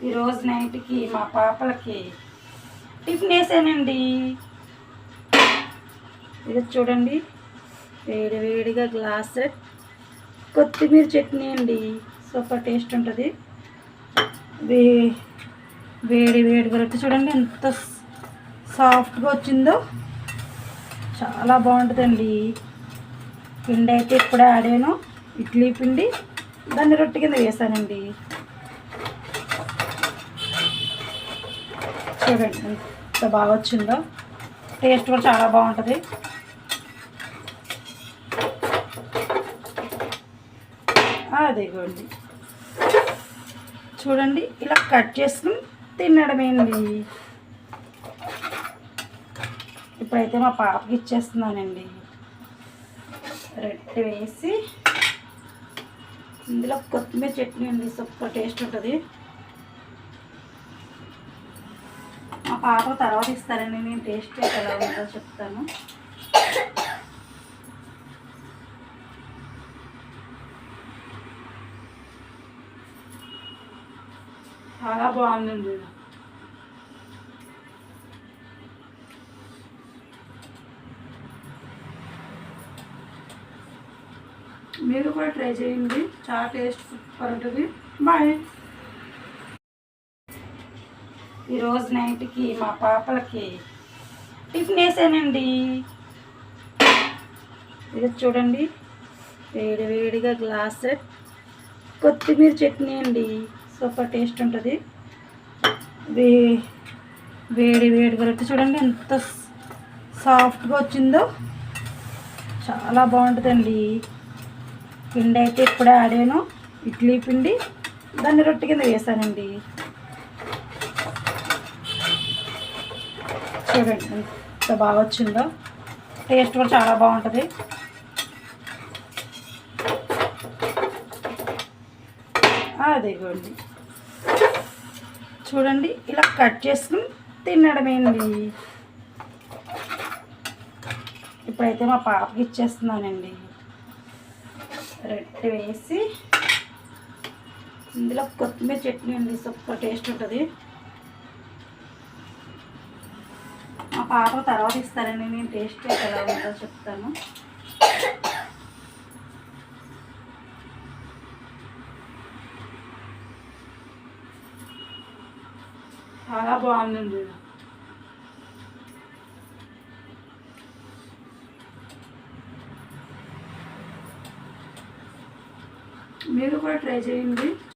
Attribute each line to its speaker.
Speaker 1: ఈరోజు నైట్కి మా పాపలకి టిఫిన్ వేసానండి. ఇది చూడండి, వేడి వేడిగా గ్లాస్ కొత్తిమీర చట్నీ అండి. సూపర్ టేస్ట్ ఉంటుంది. వేడి వేడిగా రొట్టె చూడండి ఎంత సాఫ్ట్గా వచ్చిందో, చాలా బాగుంటుందండి. పిండి అయితే ఇప్పుడే ఆడాను, ఇడ్లీ పిండి, దాన్ని రొట్టె కింద వేసానండి. చూడండి ఎంత బాగా వచ్చిందో, టేస్ట్ కూడా చాలా బాగుంటుంది. అదిగోండి చూడండి, ఇలా కట్ చేసుకుని తినడమేండి. ఇప్పుడైతే మా పాపకి ఇచ్చేస్తున్నానండి. రొట్టె వేసి ఇందులో కొత్తిమీర చట్నీ అండి, సూపర్ టేస్ట్ ఉంటుంది. మా పాప తర్వాత ఇస్తారండి, నేను టేస్ట్ ఎలా ఉందో చెప్తాను. చాలా బాగుందండి. మీరు కూడా ట్రై చేయండి, చాలా టేస్ట్ సూపర్ ఉంటుంది. బాయ్. ఈరోజు నైట్కి మా పాపలకి టిఫిన్ వేసానండి. ఇది చూడండి, వేడి వేడిగా గ్లాస్ కొత్తిమీర చట్నీ అండి. సూపర్ టేస్ట్ ఉంటుంది. వేడి వేడిగా రొట్టె చూడండి ఎంత సాఫ్ట్గా వచ్చిందో, చాలా బాగుంటుందండి. పిండి అయితే ఇప్పుడే ఆడాను, ఇడ్లీ పిండి, దాన్ని రొట్టె కింద వేసానండి. చూడండి ఎంత బాగా వచ్చిందో, టేస్ట్ కూడా చాలా బాగుంటుంది. అదిగోండి చూడండి, ఇలా కట్ చేసుకుని తినడమేండి. ఇప్పుడైతే మా పాపకి ఇచ్చేస్తున్నానండి. రొట్టె వేసి ఇందులో కొత్తిమీర చట్నీ అండి, సూపర్ టేస్ట్ ఉంటుంది. మా పాప తర్వాత ఇస్తారండి, నేను టేస్ట్ ఎలా ఉందో చెప్తాను. చాలా బాగుందండి. మీరు కూడా ట్రై చేయండి.